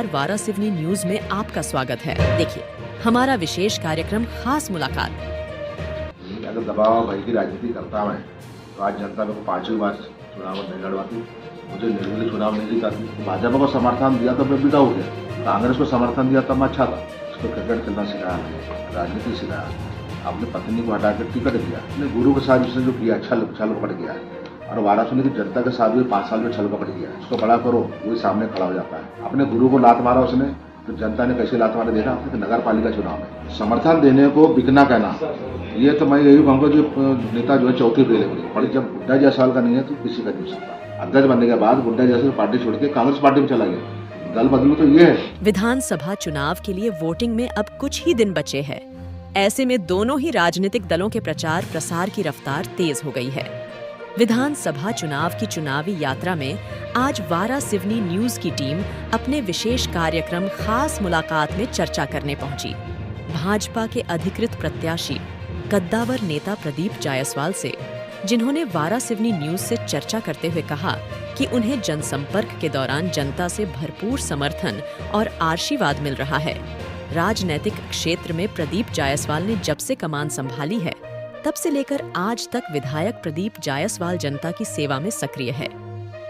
नमस्कार, वारासिवनी न्यूज में आपका स्वागत है। देखिए हमारा विशेष कार्यक्रम खास मुलाकात। अगर दबाव भय की राजनीति करता मैं तो आज जनता मेरे को 5वीं बार चुनाव नहीं लड़वाती, मुझे निर्दलीय चुनाव नहीं जीताती। भाजपा को समर्थन दिया तो मैं बिका हो गया, कांग्रेस को समर्थन दिया तब मैं अच्छा था। उसको क्रिकेट खेलना सिखाया, राजनीति सिखाया, अपनी पत्नी को हटा कर टिकट दिया, अपने गुरु के साथ उसने जो किया छल कपट किया है। और वाराणसी की जनता के साथ भी 5 साल में छल कपट किया है। उसको बड़ा करो, वही सामने खड़ा हो जाता है। अपने गुरु को लात मारा उसने, तो जनता ने कैसे लात मारा देखा अपने नगर पालिका चुनाव में। समर्थन देने को बिकना कहना, ये तो मैं यही कहूँगा जो नेता जो है चौथी फेल है। और जब गुड्डा जायसवाल का नहीं है तो किसी का नहीं हो सकता। अध्यक्ष बनने के बाद गुड्डा जायसवाल पार्टी छोड़ के कांग्रेस पार्टी में चला गया। दल बदलू तो ये है। विधानसभा चुनाव के लिए वोटिंग में अब कुछ ही दिन बचे हैं। ऐसे में दोनों ही राजनीतिक दलों के प्रचार प्रसार की रफ्तार तेज हो गई है। विधानसभा चुनाव की चुनावी यात्रा में आज वारासिवनी न्यूज की टीम अपने विशेष कार्यक्रम खास मुलाकात में चर्चा करने पहुंची। भाजपा के अधिकृत प्रत्याशी कद्दावर नेता प्रदीप जायसवाल से, जिन्होंने वारासिवनी न्यूज से चर्चा करते हुए कहा कि उन्हें जनसंपर्क के दौरान जनता से भरपूर समर्थन और आशीर्वाद मिल रहा है। राजनैतिक क्षेत्र में प्रदीप जायसवाल ने जब से कमान संभाली है, तब से लेकर आज तक विधायक प्रदीप जायसवाल जनता की सेवा में सक्रिय है।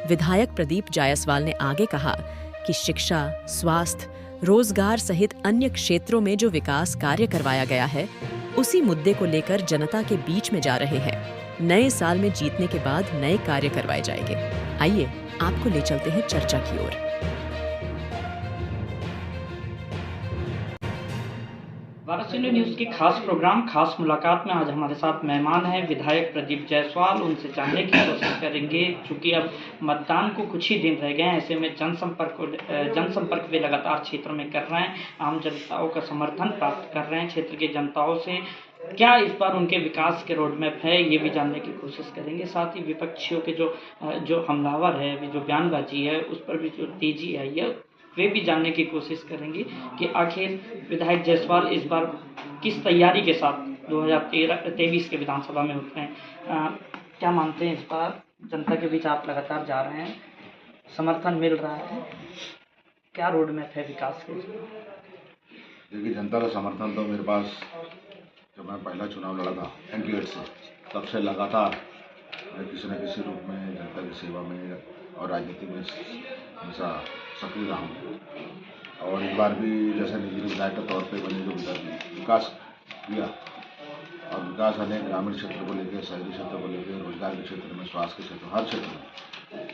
विधायक प्रदीप जायसवाल ने आगे कहा कि शिक्षा, स्वास्थ्य, रोजगार सहित अन्य क्षेत्रों में जो विकास कार्य करवाया गया है, उसी मुद्दे को लेकर जनता के बीच में जा रहे हैं। नए साल में जीतने के बाद नए कार्य करवाए जाएंगे। आइए आपको ले चलते हैं चर्चा की ओर। वारासिवनी न्यूज़ की खास प्रोग्राम खास मुलाकात में आज हमारे साथ मेहमान हैं विधायक प्रदीप जायसवाल। उनसे जानने की कोशिश करेंगे, चूँकि अब मतदान को कुछ ही दिन रह गए हैं, ऐसे में जनसंपर्क वे लगातार क्षेत्र में कर रहे हैं, आम जनताओं का समर्थन प्राप्त कर रहे हैं। क्षेत्र की जनताओं से क्या इस बार उनके विकास के रोड मैप है, ये भी जानने की कोशिश करेंगे। साथ ही विपक्षियों के जो हमलावर है, जो बयानबाजी है, उस पर भी जो तेजी आई है, वे भी जानने की कोशिश करेंगे कि आखिर विधायक जायसवाल इस बार किस तैयारी के साथ 2023 के विधानसभा में उतरे हैं। क्या मानते हैं, इस बार जनता के बीच आप लगातार जा रहे हैं, समर्थन मिल रहा है, क्या रोड मैप है विकास के? देखिए, जनता का समर्थन तो मेरे पास जब मैं पहला चुनाव लड़ा था 98 से, तब से लगातार मैं किसी न किसी रूप में जनता की सेवा में और राजनीति में हमेशा सक्रिय रहा हूँ। और इस बार भी जैसे निजी विधायक के तौर पे मैंने जो विकास किया, और विकास अनेक ग्रामीण क्षेत्र को लेकर, शहरी क्षेत्र को लेकर, रोजगार के क्षेत्र में, स्वास्थ्य के क्षेत्र, हर क्षेत्र में।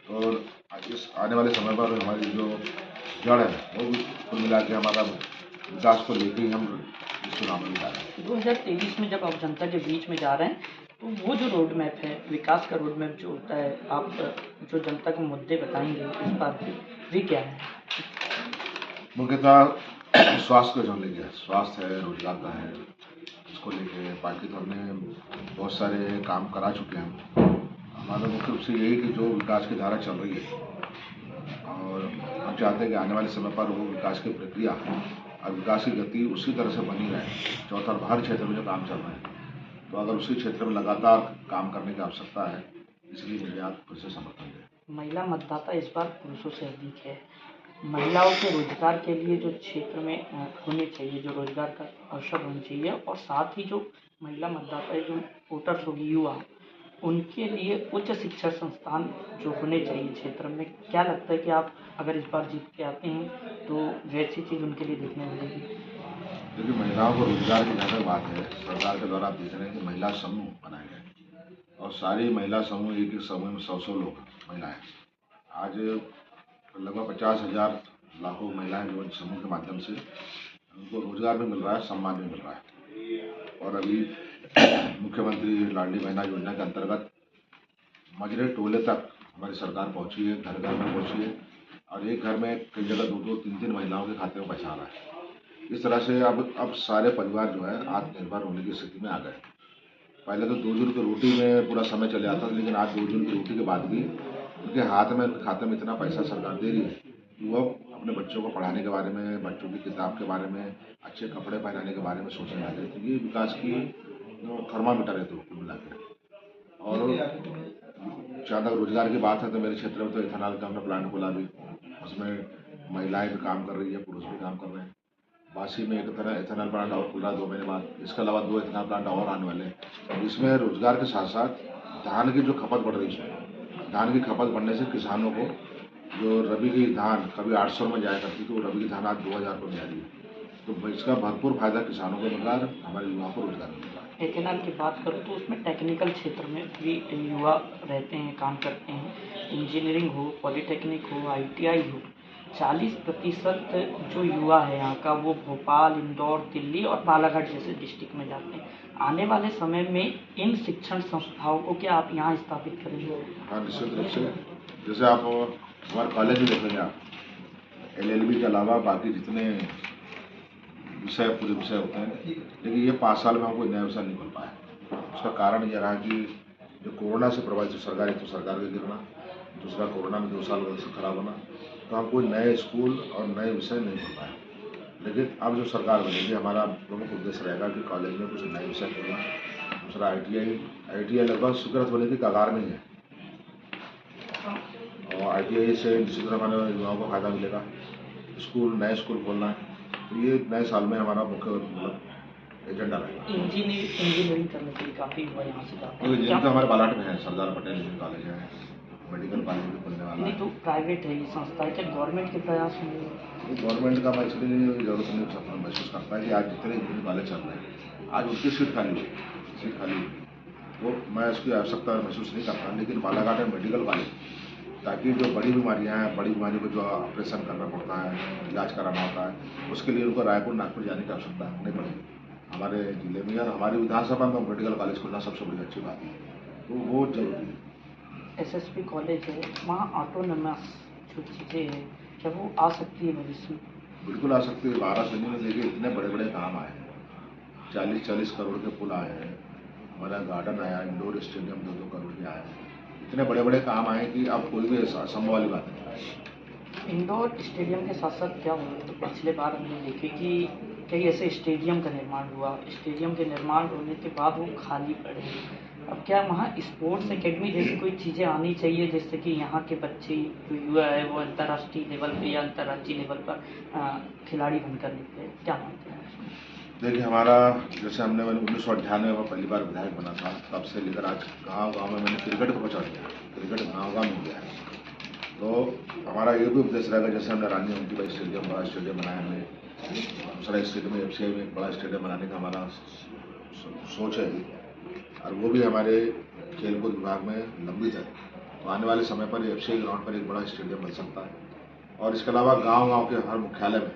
तो इस आने वाले समय पर हमारी जो जड़ है वो भी कुल मिला के हमारा विकास को लेकर ही हम इस चुनाव में जा रहे हैं। 2023 में जब आप जनता के बीच में जा रहे हैं, तो वो जो रोड मैप है, विकास का रोड मैप जो होता है, आप जो जनता को मुद्दे बताएंगे इस बार भी क्या है? मुख्यतः स्वास्थ्य को जो लेके, स्वास्थ्य है, रोजगार का है, इसको लेके बाकी तो हमने बहुत सारे काम करा चुके हैं। हमारा मुख्य रूप से यही कि जो विकास की धारा चल रही है, और हम चाहते हैं कि आने वाले समय पर वो विकास की प्रक्रिया और विकास की गति उसी तरह से बनी रहे। चौथा, हर क्षेत्र में जो काम चल रहा है, तो अगर उसी क्षेत्र में लगातार काम करने की आवश्यकता है, इसलिए मेरे आप फिर से समर्थन दें। महिला मतदाता इस बार पुरुषों से अधिक है। महिलाओं के रोजगार के लिए जो क्षेत्र में होने चाहिए, जो रोजगार का अवसर होना चाहिए, और साथ ही जो महिला मतदाता है, जो वोटर्स होगी, युवा, उनके लिए उच्च शिक्षा संस्थान जो होने चाहिए क्षेत्र में, क्या लगता है कि आप अगर इस बार जीत के आते हैं तो वैसी चीज़ उनके लिए देखने मिलेगी? क्योंकि महिलाओं को रोजगार की ज़्यादा बात है। सरकार के द्वारा आप देख रहे हैं कि महिला समूह बनाए गए, और सारी महिला समूह, एक समूह में 100 लोग महिलाएं। आज लगभग 50,000 लाखों महिलाएं जो इस समूह के माध्यम से उनको रोजगार भी मिल रहा है, सम्मान भी मिल रहा है। और अभी मुख्यमंत्री लाडली बहना योजना के अंतर्गत मजरे टोले तक हमारी सरकार पहुंची है, घर घर में पहुंची है, और एक घर में कई जगह 2-2, 3-3 महिलाओं के खाते में पैसा आ रहा है। इस तरह से अब सारे परिवार जो है आत्मनिर्भर होने की स्थिति में आ गए। पहले तो 2 जून की रोटी में पूरा समय चले जाता था, लेकिन आज 2 जून की रोटी के बाद भी उनके खाते में इतना पैसा सरकार दे रही है कि वो अपने बच्चों को पढ़ाने के बारे में, बच्चों की किताब के बारे में, अच्छे कपड़े पहनाने के बारे में सोचने लगे। तो ये विकास की थर्मामीटर है तो कुल मिला के। और जहाँ तक रोजगार की बात है, तो मेरे क्षेत्र में तो इथेनॉल का हमने प्लांट खोला भी, उसमें महिलाएं भी काम कर रही है, पुरुष भी काम कर रहे हैं। बासी में एक तरह एथेनॉल प्लांट और खुल रहा है 2 महीने बाद। इसके अलावा 2 एथेनॉल प्लांट और आने वाले हैं। इसमें रोजगार के साथ साथ धान की जो खपत बढ़ रही है, धान की खपत बढ़ने से किसानों को जो रबी की धान कभी 800 में जाया करती थी, वो रबी की धान आज 2000 रुपये में जा रही है। तो इसका भरपूर फायदा किसानों को मिल रहा है, हमारे युवाओं को रोजगार मिल रहा है। एथेनॉल की बात करूँ तो उसमें टेक्निकल क्षेत्र में भी युवा रहते हैं, काम करते हैं। इंजीनियरिंग हो, पॉलिटेक्निक हो, ITI हो, 40% जो युवा है यहाँ का वो भोपाल, इंदौर, दिल्ली और बालाघाट जैसे डिस्ट्रिक्ट में जाते हैं। आने वाले समय में इन शिक्षण संस्थाओं को क्या आप यहाँ स्थापित करेंगे? हाँ, निश्चित रूप से। जैसे आप हमारे कॉलेज में देखेंगे, आप LLB के अलावा बाकी जितने पूरे विषय होते हैं, लेकिन ये 5 साल में हम कोई नया विषय नहीं खोल पाए। उसका कारण यह रहा कि जो कोरोना से प्रभावित सरकार, एक तो सरकार का गिरना, दूसरा कोरोना में 2 साल से खराब होना, तो हम कोई नए स्कूल और नए विषय नहीं खोल पाए। लेकिन अब जो सरकार बनेगी, हमारा प्रमुख उद्देश्य रहेगा कि कॉलेज में कुछ नए विषय खोलना। दूसरा ITI लगभग स्वीकृत होने की कगार में ही है, और ITI से निश्चित रूप से हमारे युवाओं को फायदा मिलेगा। नए स्कूल खोलना है, तो ये नए साल में हमारा मुख्य एजेंडा रहेगा। इंजीनियरिंग करने के लिए काफ़ी युवा यहाँ से जाते हैं। इंजीनियरिंग तो हमारे बालाघाट में है, सरदार पटेल इंजीनियरिंग कॉलेज है, मेडिकल कॉलेज भी खुलने वाला नहीं है। तो प्राइवेट है ये संस्था है, क्या गवर्नमेंट के प्रयास होंगे? गवर्नमेंट का मैं इसलिए जरूरत नहीं सफल महसूस करता है कि आज जितने इंजीनियरिंग कॉलेज चल रहे हैं, आज उनकी सीट खाली हुई, वो मैं उसकी आवश्यकता महसूस नहीं करता। लेकिन बालाघाट है मेडिकल कॉलेज, ताकि जो बड़ी बीमारियां हैं, बड़ी बीमारियों को जो ऑपरेशन करना पड़ता है, इलाज कराना होता है, उसके लिए उनको रायपुर, नागपुर जाने की आवश्यकता नहीं पड़ेगी। हमारे जिले में और हमारी विधानसभा में मेडिकल कॉलेज खुलना सबसे बड़ी अच्छी बात है, तो वो जरूरी है। SSP कॉलेज है, वहाँ ऑटोनमस जो चीज़ें हैं, क्या वो आ सकती है भविष्य में? बिल्कुल आ सकती है। 12 सदी में देखिए इतने बड़े बड़े काम आए हैं, 40-40 करोड़ के पुल आए हैं, हमारा गार्डन आया, इंडोर स्टेडियम 2-2 करोड़ के आए हैं। इतने बड़े बड़े काम आए कि अब कोई भी असंभव वाली बात नहीं। इंडोर स्टेडियम के साथ साथ क्या हुआ, तो पिछले बार हमने देखे कि कई ऐसे स्टेडियम का निर्माण हुआ, स्टेडियम के निर्माण होने के बाद वो खाली पड़े। अब क्या वहाँ स्पोर्ट्स एकेडमी जैसी कोई चीज़ें आनी चाहिए, जिससे कि यहाँ के बच्चे जो युवा है वो अंतर्राष्ट्रीय लेवल पे या अंतर्राज्यीय लेवल पर खिलाड़ी बनकर निकले? क्या मानते हैं? देखिए, हमारा जैसे मैंने 1998 में पहली बार विधायक बना था, तब से लेकर आज गांव-गांव में मैंने क्रिकेट को पहुँचा दिया। क्रिकेट गांव-गांव में गया है। तो हमारा ये भी उद्देश्य रहेगा, जैसे हमने रानी अवंतीबाई स्टेडियम, बड़ा स्टेडियम बनाया हमने, दूसरा स्टेट में FCI में एक बड़ा स्टेडियम बनाने का हमारा सोच है, और वो भी हमारे खेलकूद विभाग में लंबित है। तो आने वाले समय पर FCI ग्राउंड पर एक बड़ा स्टेडियम बन सकता है। और इसके अलावा गाँव-गाँव के हर मुख्यालय में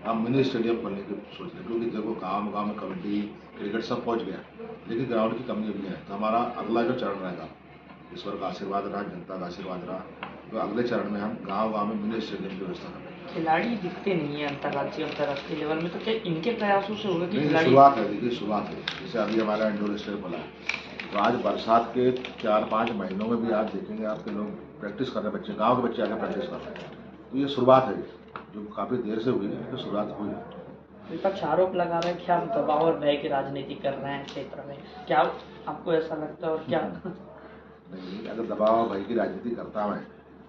हम मिनी स्टेडियम खोलने की सोच रहे हैं, क्योंकि देखो गांव में कबड्डी, क्रिकेट सब पहुंच गया, लेकिन ग्राउंड की कमी भी है। तो हमारा अगला जो चरण रहेगा, ईश्वर का आशीर्वाद रहा, जनता का आशीर्वाद रहा, तो अगले चरण में हम गांव में मिनी स्टेडियम की व्यवस्था करेंगे। खिलाड़ी दिखते नहीं है अंतर्राज्यीय अंतर्राष्ट्रीय लेवल में, तो क्या इनके प्रयासों से होगा कि नहीं, शुरुआत है। देखिए, शुरुआत है। जैसे अभी हमारा इंडोर स्टेडियम खुला है, तो आज बरसात के 4-5 महीनों में भी आप देखेंगे आपके लोग प्रैक्टिस कर रहे हैं, बच्चे गाँव के बच्चे आकर प्रैक्टिस कर रहे हैं। तो ये शुरुआत है, जो काफ़ी देर से हुई है, तो शुरुआत हुई है। विपक्ष आरोप लगा रहे हैं कि आप दबाव और भय की राजनीति कर रहे हैं क्षेत्र में, क्या आपको ऐसा लगता है? और क्या नहीं, अगर दबाव भय की राजनीति करता मैं,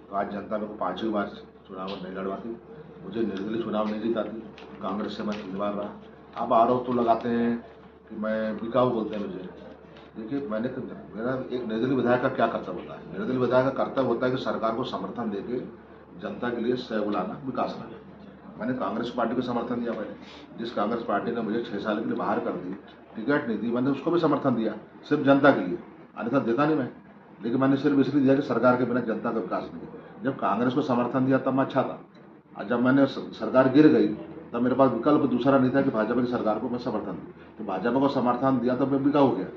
तो आज जनता मेरे को 5वीं बार चुनाव नहीं लड़वाती, मुझे निर्दलीय चुनाव नहीं जिताती, कांग्रेस से मैं 3 बार रहा। अब आरोप तो लगाते हैं कि मैं बिकाऊ, बोलते हैं मुझे। देखिए, मेरा एक निर्दलीय विधायक का क्या कर्तव्य होता है? निर्दलीय विधायक का कर्तव्य होता है कि सरकार को समर्थन देके जनता के लिए सहयोग लाना, विकास लाना। मैंने कांग्रेस पार्टी को समर्थन दिया पहले। जिस कांग्रेस पार्टी ने मुझे 6 साल के लिए बाहर कर दी, टिकट नहीं दी, मैंने उसको भी समर्थन दिया, सिर्फ जनता के लिए, अन्यथा देता नहीं मैं। लेकिन मैंने सिर्फ इसलिए दिया कि सरकार के बिना जनता का विकास नहीं। जब कांग्रेस को समर्थन दिया तब मैं अच्छा था, और जब मैंने सरकार गिर गई तब मेरे पास विकल्प दूसरा नहीं था कि भाजपा की सरकार को मैं समर्थन दूँ। तो भाजपा को समर्थन दिया तब मैं बिका हो गया।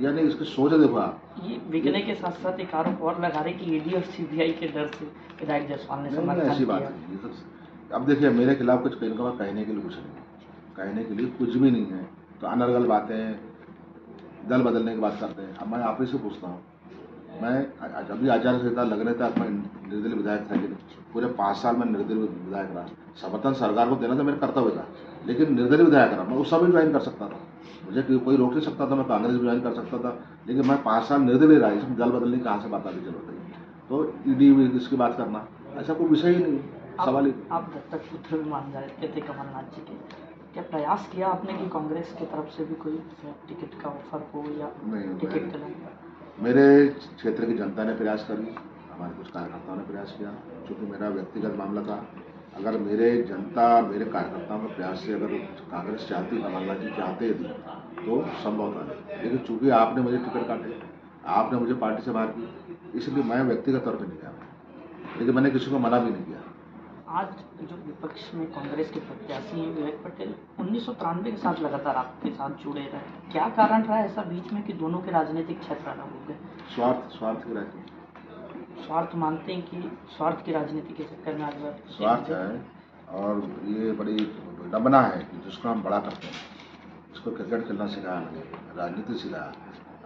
यानी इसकी सोच देखो आप। ये बिकने के साथ साथ एक आरोप और लगा रहे कि ED और CBI के डर से विधायक जायसवाल ने समर्थन ऐसी बात किया। है। ये तो अब देखिए, मेरे खिलाफ कुछ कहने के लिए कुछ नहीं, कहने के लिए कुछ भी नहीं है। तो अनर्गल बातें, दल बदलने की बात करते हैं। अब मैं आप ही से पूछता हूँ, मैं अभी आचार संहिता लगने तक मैं निर्दलीय विधायक था कि नहीं? पूरे 5 साल में निर्दलीय विधायक रहा। समर्थन सरकार को देना तो मेरा कर्तव्य था, लेकिन निर्दलीय विधायक रहा। मैं उस समय ज्वाइन कर सकता था, मुझे कोई रोक नहीं सकता था, मैं कांग्रेस भी ज्वाइन कर सकता था, लेकिन मैं 5 साल निर्दलीय रहा। इसमें दल बदलने की कहाँ से बात आती? चलो, तो ED इसकी बात करना ऐसा कोई विषय ही नहीं है। सवाल ही आप दत्तक पुत्र भी मान जाते थे कमलनाथ जी के, क्या प्रयास किया आपने कि कांग्रेस की तरफ से भी कोई टिकट का ऑफर हो या नहीं। टिकट दिलाने? मेरे क्षेत्र की जनता ने प्रयास करी, हमारे कुछ कार्यकर्ताओं ने प्रयास किया, क्योंकि मेरा व्यक्तिगत मामला था। अगर मेरे जनता मेरे कार्यकर्ताओं के प्रयास से अगर कांग्रेस चाहती, कमलनाथ जी चाहते यदि, तो संभव था। लेकिन चूंकि आपने मुझे टिकट काटे, आपने मुझे पार्टी से बाहर की, इसलिए मैं व्यक्तिगत तौर पर नहीं गया, लेकिन मैंने किसी को मना भी नहीं किया। आज जो विपक्ष में कांग्रेस के प्रत्याशी हैं विवेक पटेल 1993 के साथ लगातार आपके साथ जुड़े रहे, क्या कारण रहा ऐसा बीच में कि दोनों के राजनीतिक क्षेत्र अलग हो गए? स्वार्थ की राजनीति, स्वार्थ मानते हैं कि स्वार्थ की राजनीति के चक्कर में आज स्वार्थ है। और ये बड़ी विडम्बना है कि जिसको हम बड़ा करते हैं, इसको क्रिकेट खेलना सिखाया मैंने, राजनीति सिखाया,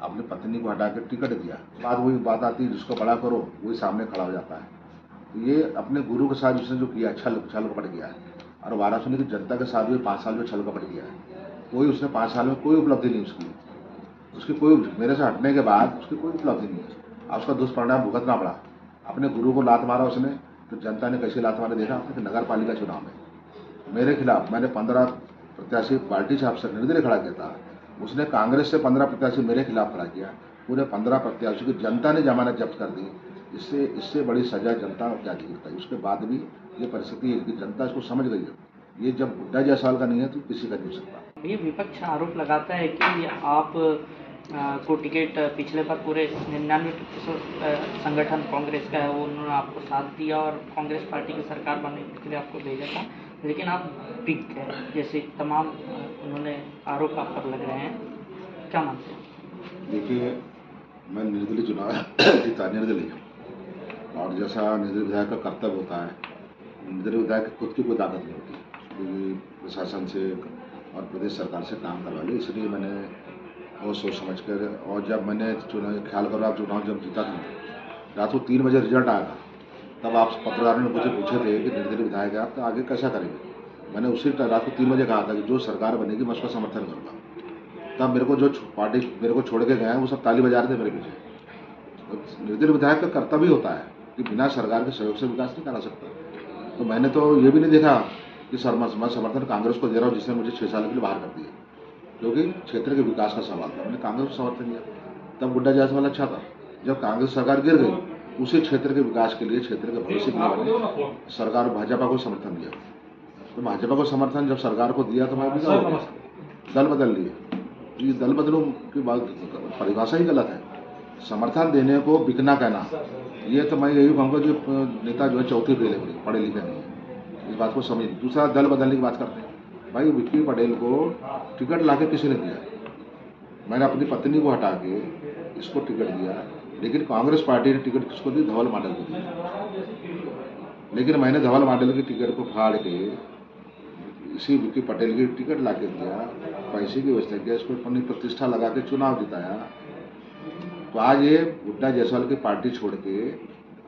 अपनी पत्नी को हटा के टिकट दिया, बाद वही बात आती है जिसको बड़ा करो वही सामने खड़ा हो जाता है। ये अपने गुरु के साथ उसने जो किया, छल कपट किया है, और वाराणसी की जनता के साथ भी 5 साल में छल कपट किया है। कोई उसने 5 साल में कोई उपलब्धि नहीं उसकी कोई मेरे से हटने के बाद उसकी कोई उपलब्धि नहीं है। और उसका दुष्परिणाम भुगतना पड़ा। अपने गुरु को लात मारा उसने, तो जनता ने कैसे लात मारे देखा आपने? नगर पालिका चुनाव में मेरे खिलाफ मैंने 15 प्रत्याशी पार्टी से अफसर निर्दलीय खड़ा किया था, उसने कांग्रेस से 15 प्रत्याशी मेरे खिलाफ खड़ा किया। पूरे 15 प्रत्याशियों की जनता ने जमानत जब्त कर दी। इससे बड़ी सजा जनता क्या दी है? उसके बाद भी ये परिस्थिति है कि जनता इसको समझ गई है। ये जब बुड्ढा जायसवाल का नहीं है तो किसी का नहीं हो सकता। ये विपक्ष आरोप लगाता है कि आप को टिकट पिछले बार पूरे 99% संगठन कांग्रेस का है, वो उन्होंने आपको साथ दिया और कांग्रेस पार्टी की सरकार बनने के लिए आपको भेजा था, लेकिन आप बिक गए, जैसे तमाम उन्होंने आरोप आप पर लग रहे हैं, क्या मानते हैं? देखिए, मैं निर्दलीय चुनाव जीता, निर्दलीय, और जैसा निर्दलीय विधायक का कर्तव्य होता है, निर्दलीय विधायक की खुद की कोई ताकत नहीं होती, क्योंकि प्रशासन से और प्रदेश सरकार से काम करवा ली। इसलिए मैंने बहुत सोच समझ कर, और जब मैंने चुनाव ख्याल करो आप चुनाव जब जीता था, रात को 3 बजे रिजल्ट आया था, तब आप पत्रकारों ने मुझे पूछे थे कि निर्दलीय विधायक है आप, तो आगे कैसा करेंगे? मैंने उसी रात को 3 बजे कहा था कि जो सरकार बनेगी मैं उसका समर्थन करूँगा। तब मेरे को जो पार्टी मेरे को छोड़ के गए वो सब ताली बजा रहे थे मेरे पीछे। निर्दलीय विधायक का कर्तव्य होता है कि बिना सरकार के सहयोग से विकास नहीं करा सकता। तो मैंने तो ये भी नहीं देखा कि मैं समर्थन कांग्रेस को दे रहा हूँ जिसने मुझे 6 साल के लिए बाहर कर दिया, क्योंकि क्षेत्र के विकास का सवाल था। मैंने कांग्रेस को समर्थन दिया। तब बुड्ढा जायसवाल अच्छा था। जब कांग्रेस सरकार गिर गई, उसी क्षेत्र के विकास के लिए, क्षेत्र के भविष्य के लिए सरकार भाजपा को समर्थन दिया। तो भाजपा को समर्थन जब सरकार को दिया तो मैं भी दल बदल लिए। ये दल बदलों की बात परिभाषा ही गलत है। समर्थन देने को बिकना कहना, ये तो मैं यही कहूँगा कि नेता जो है चौथी फेल है, पढ़े लिखे नहीं है, इस बात को समझ। दूसरा, दल बदलने की बात करते हैं। भाई विक्की पटेल को टिकट लाके किसी ने दिया? मैंने अपनी पत्नी को हटा के इसको टिकट दिया, लेकिन कांग्रेस पार्टी ने टिकट किसको दी? धवल मंडल को दी। लेकिन मैंने धवल मंडल की टिकट को फाड़ के इसी विक्की पटेल की टिकट लाके दिया, पैसे की व्यवस्था किया, इसको अपनी प्रतिष्ठा लगा के चुनाव जिताया। तो आज ये बुड्ढा जायसवाल की पार्टी छोड़ के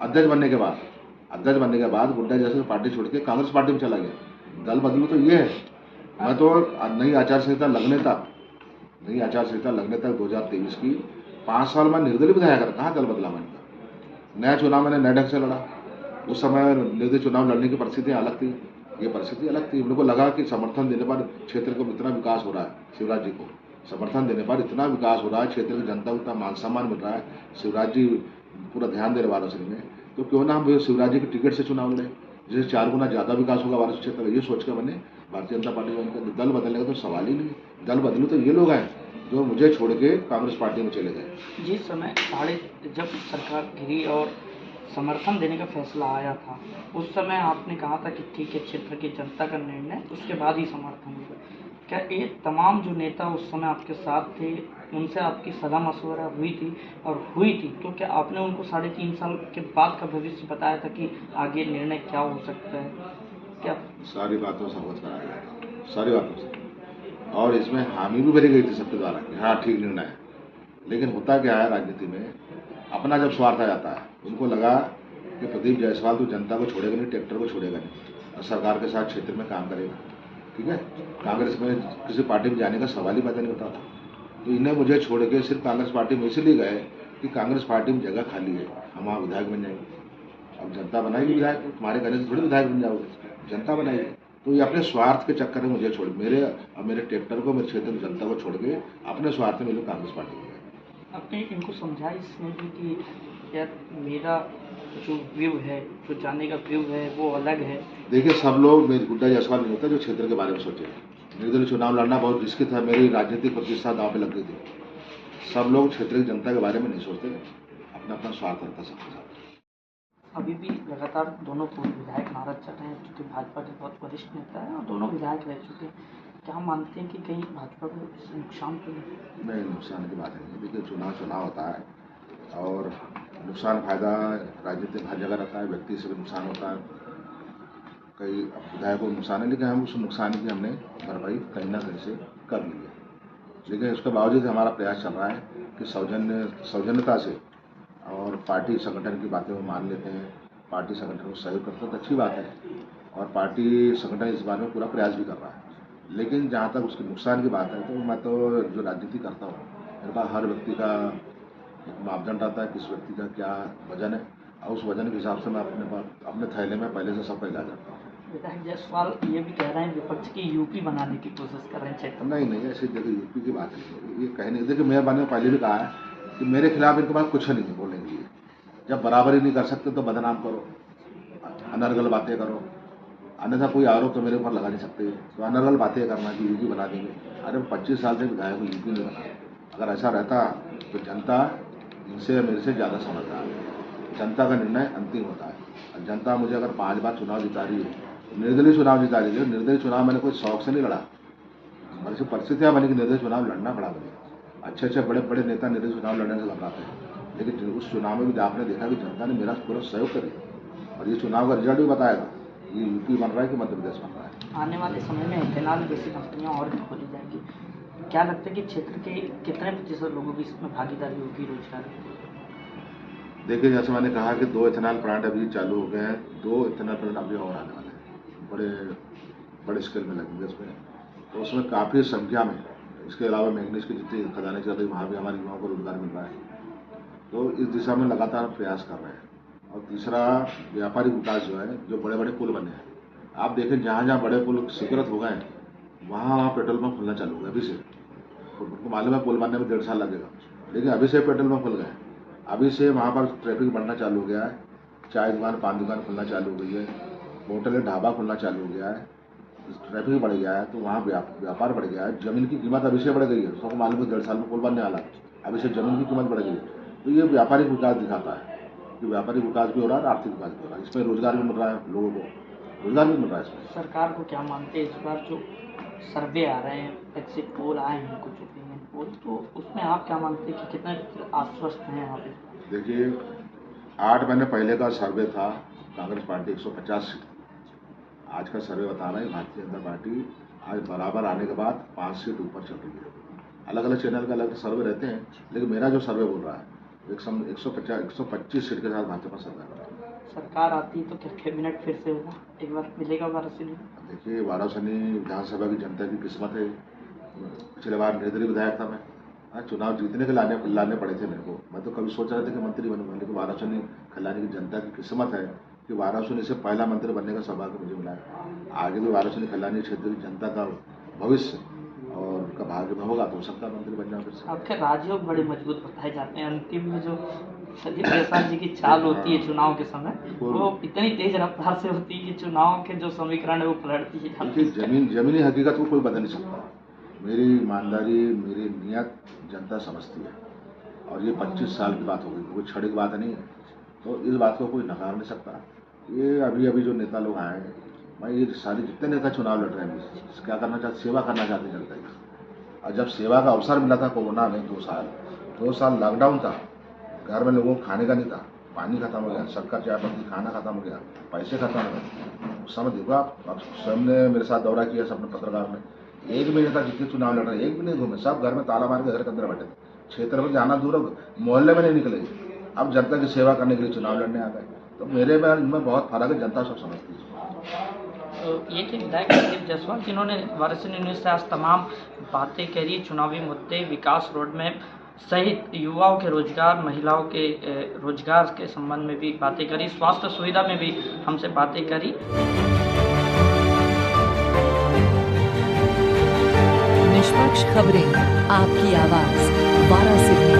अध्यक्ष बनने के बाद बुड्ढा जायसवाल की पार्टी छोड़ के कांग्रेस पार्टी में चला गया। दल बदलू तो ये है। मैं तो नई आचार संहिता लगने तक 2023 की 5 साल में निर्दलीय विधायक रहा। कहाँ दल बदला मैंने? नया चुनाव मैंने नए ढंग से लड़ा। उस समय निर्दलीय चुनाव लड़ने की परिस्थितियाँ अलग थी, ये परिस्थिति अलग थी। मेरे को लगा कि समर्थन देने पर क्षेत्र को इतना विकास हो रहा है, शिवराज जी को समर्थन देने पर इतना विकास हो रहा है, क्षेत्र की जनता को इतना मान सम्मान मिल रहा है, शिवराज जी पूरा ध्यान दे रहे वाराणसी में, तो क्यों ना हम शिवराज जी की टिकट से चुनाव लड़े, जिससे 4 गुना ज़्यादा विकास होगा वाराणसी क्षेत्र में। ये सोच कर मैंने भारतीय जनता पार्टी में दल बदलने का तो सवाल ही नहीं। दल बदलू तो ये लोग हैं जो मुझे छोड़ के कांग्रेस पार्टी में चले गए। जिस समय जब सरकार गिरी और समर्थन देने का फैसला आया था, उस समय आपने कहा था कि ठीक है, क्षेत्र की जनता का निर्णय, उसके बाद ही समर्थन होगा। क्या ये तमाम जो नेता उस समय आपके साथ थे, उनसे आपकी सलाह मशवरा हुई थी? और हुई थी तो क्या आपने उनको 3.5 साल के बाद का भविष्य बताया था कि आगे निर्णय क्या हो सकता है? क्या सारी बातों से अवगत कराया गया था, सारी बातों से, और इसमें हामी भी भरी गई थी सबके द्वारा कि हाँ ठीक निर्णय है। लेकिन होता क्या है राजनीति में, अपना जब स्वार्थ आ जाता है, उनको लगा कि प्रदीप जायसवाल तो जनता को छोड़ेगा नहीं, ट्रैक्टर को छोड़ेगा नहीं, और सरकार के साथ क्षेत्र में काम करेगा। ठीक है, कांग्रेस में किसी पार्टी में जाने का सवाल ही पैदा नहीं होता था। तो इन्हें मुझे छोड़ के सिर्फ कांग्रेस पार्टी में इसलिए गए कि कांग्रेस पार्टी में जगह खाली है, हम वहाँ विधायक बन जाएंगे। अब जनता बनाएगी विधायक, तुम्हारे कहने से थोड़ी विधायक बन जाओगे, जनता बनाएगी। तो ये अपने स्वार्थ के चक्कर में मुझे छोड़, मेरे ट्रैक्टर को, मेरे क्षेत्र की जनता को छोड़ के अपने स्वार्थ में लोग कांग्रेस पार्टी में गए। आपने इनको समझा इसमें भी कि यार मेरा जो व्यू है, जो जाने का व्यू है वो अलग है। देखिए, सब लोग मेरे गुड्डा जायसवाल नहीं होता जो क्षेत्र के बारे में सोचे। निर्दलीय चुनाव लड़ना बहुत रिस्की था, मेरी राजनीतिक प्रतिष्ठा दांव पे लग गई थी। सब लोग क्षेत्र की जनता के बारे में नहीं सोचते, अपना अपना स्वार्थ रहता सबके साथ। अभी भी लगातार दोनों पूर्व विधायक नाराज चल रहे हैं, क्योंकि भाजपा के बहुत वरिष्ठ नेता है और दोनों विधायक रह चुके हैं। क्या मानते हैं कि कहीं भाजपा को इससे नुकसान तो नहीं, नुकसान की बात नहीं है। देखिए, चुनाव होता है और नुकसान फायदा राजनीतिक हर जगह रहता है, व्यक्ति से भी नुकसान होता है, कई विधायकों को नुकसान है, लेकिन हम उस नुकसान की हमने भरपाई कहीं ना कहीं से कर ली है। लेकिन उसके बावजूद हमारा प्रयास चल रहा है कि सौजन्यता से और पार्टी संगठन की बातें वो मान लेते हैं, पार्टी संगठन को सहयोग करते हैं तो अच्छी बात है, और पार्टी संगठन इस बारे में पूरा प्रयास भी कर रहा है। लेकिन जहाँ तक उसके नुकसान की बात है, तो मैं तो जो राजनीति करता हूँ, मेरे पास हर व्यक्ति का एक मापदंड आता है, किस व्यक्ति का क्या वजन है, और उस वजन के हिसाब से मैं अपने थैले में पहले से सब ला जाता हूँ। विधायक जायसवाल ये भी कह रहे हैं विपक्ष की यूपी बनाने की कोशिश कर रहे हैं क्षेत्र। नहीं, ऐसी जगह यूपी की बात नहीं, ये कहने, देखिए मेहरबानी ने पहले भी कहा है कि मेरे खिलाफ इनके पास कुछ नहीं है बोलने के लिए। जब बराबरी नहीं कर सकते तो बदनाम करो, अनर्गल बातें करो, अन्यथा कोई आरोप तो मेरे ऊपर लगा नहीं सकते। तो अनर्गल बातें करना कि यूपी बना देंगे, अरे 25 साल से विधायक को यूपी नहीं बना। अगर ऐसा रहता तो जनता इनसे मेरे से ज़्यादा समझदार है, जनता का निर्णय अंतिम होता है। और जनता मुझे अगर 5 बार चुनाव जिता रही है, निर्दलीय चुनाव जिता रही है, निर्दलीय चुनाव मैंने कोई शौक से नहीं लड़ा, मेरे से परिस्थितियाँ बनी कि निर्दलीय चुनाव लड़ना पड़ा मुझे। अच्छे बड़े नेता निर्दलीय चुनाव लड़ने से घबराते हैं, लेकिन उस चुनाव में भी आपने देखा कि जनता ने मेरा पूरा सहयोग कर दिया, और ये चुनाव का रिजल्ट भी बताएगा ये यूपी बन रहा है कि मध्य प्रदेश बन रहा है। आने वाले समय में इथेनॉल जैसी कंपनियां और भी खोली जाएंगी, क्या लगता है कि क्षेत्र के कितने प्रतिशत लोगों की इसमें भागीदारी होगी, रोजगार? देखिए, जैसे मैंने कहा कि 2 इथेनॉल प्लांट अभी चालू हो गए हैं, 2 इथेनॉल प्लांट अभी और आने वाले हैं, बड़े स्केल में लगेंगे उसमें। तो उसमें काफ़ी संख्या में, इसके अलावा मैंगनीज की जितनी खदानें चल रही वहाँ भी हमारे युवाओं को रोजगार मिल रहा है। तो इस दिशा में लगातार प्रयास कर रहे हैं। और तीसरा, व्यापारिक विकास जो है, जो बड़े बड़े पुल बने हैं, आप देखें जहाँ जहाँ बड़े पुल स्वीकृत हो गए हैं वहाँ पेट्रोल पंप खुलना चालू हो गया। अभी से उनको मालूम है पुल बनने में 1.5 साल लगेगा, लेकिन अभी से पेट्रोल पंप खुल गए हैं। अभी से वहाँ पर ट्रैफिक बढ़ना चालू हो गया है, चाय दुकान, पान दुकान खुलना चालू हो गई है, होटल ढाबा खुलना चालू हो गया है, ट्रैफिक बढ़ गया है, तो वहाँ व्यापार बढ़ गया है। जमीन की कीमत अभी से बढ़ गई है, सबको मालूम है 1.5 साल में पुल बनने वाला है, अभी से जमीन की कीमत बढ़ गई है। तो ये व्यापारिक विकास दिखाता है कि व्यापारिक विकास भी हो रहा है, आर्थिक विकास भी हो रहा है, इसमें रोजगार भी मिल रहा है, लोगों को रोजगार भी मिल रहा है। इसमें सरकार को क्या मानते हैं इस बार जो सर्वे आ रहे हैं, एग्जिट पोल आए हैं, कुछ ओपिनियन पोल, तो उसमें आप क्या मानते हैं कि कितने आश्वस्त हैं यहाँ पे? देखिए, 8 महीने पहले का सर्वे था, कांग्रेस पार्टी 150 सीट, आज का सर्वे बता रहा है भारतीय जनता पार्टी आज बराबर आने के बाद 5 सीट ऊपर चल रही है। अलग अलग चैनल का अलग सर्वे रहते हैं, लेकिन मेरा जो सर्वे बोल रहा है 125 सीट के साथ भाजपा सरकार कर रहा है। सरकार आती है तो क्या कैबिनेट फिर से होगा, एक बार मिलेगा वाराणसी? देखिए, वाराणसी विधानसभा की जनता की किस्मत है। पिछले बार निर्दलीय विधायक था मैं, चुनाव जीतने के लाने पड़े थे मेरे को। मैं तो कभी सोच रहा था कि मंत्री बनूंगा, लेकिन वाराणसी खिलाने की जनता की किस्मत है कि वाराणसी से पहला मंत्री बनने का सौभाग्य मुझे मिला है। आगे भी वाराणसी खिलानी क्षेत्र की जनता का भविष्य और उनका भाग्य में होगा तो सबका मंत्री बन जाओगे। आपके राजयोग बड़े मजबूत बताए जाते हैं, अंतिम में जो संजीव जायसवाल जी की चाल होती है चुनाव के समय, वो इतनी तेज रफ्तार से होती है कि चुनाव के जो समीकरण है वो पलटती है। जमीनी हकीकत को कोई बदल नहीं सकता। मेरी ईमानदारी, मेरी नियत जनता समझती है, और ये 25 साल की बात हो गई, कोई छड़ी की बात नहीं है, तो इस बात को कोई नकार नहीं सकता। ये अभी जो नेता लोग आए हैं, मैं ये सारे जितने नेता चुनाव लड़ रहे हैं क्या करना चाहते, सेवा करना चाहते जनता की। और जब सेवा का अवसर मिला था कोरोना में 2 साल लॉकडाउन था, घर में लोगों को खाने का नहीं था, पानी खत्म हो गया, शक्कर चाय पत्ती खाना खत्म हो गया, पैसे खत्म हो गए, उस समय देखो आप स्वयं ने मेरे साथ दौरा किया, सबने पत्रकार ने, एक भी नेता जितने चुनाव लड़ रहे एक भी नहीं घूमे, सब घर में ताला मार के घर के अंदर बैठे थे, क्षेत्र में जाना दूर, मोहल्ले में नहीं निकले। अब जनता की सेवा करने के लिए चुनाव लड़ने आ गए, तो मेरे में इनमें बहुत फर्क है, जनता सब समझती है। तो ये थे विधायक संजीव जायसवाल, जिन्होंने वाराणसी न्यूज़ से आज तमाम बातें करी, चुनावी मुद्दे, विकास रोड में सहित युवाओं के रोजगार, महिलाओं के रोजगार के संबंध में भी बातें करी, स्वास्थ्य सुविधा में भी हमसे बातें करी। निष्पक्ष खबरें, आपकी आवाज, वाराणसी।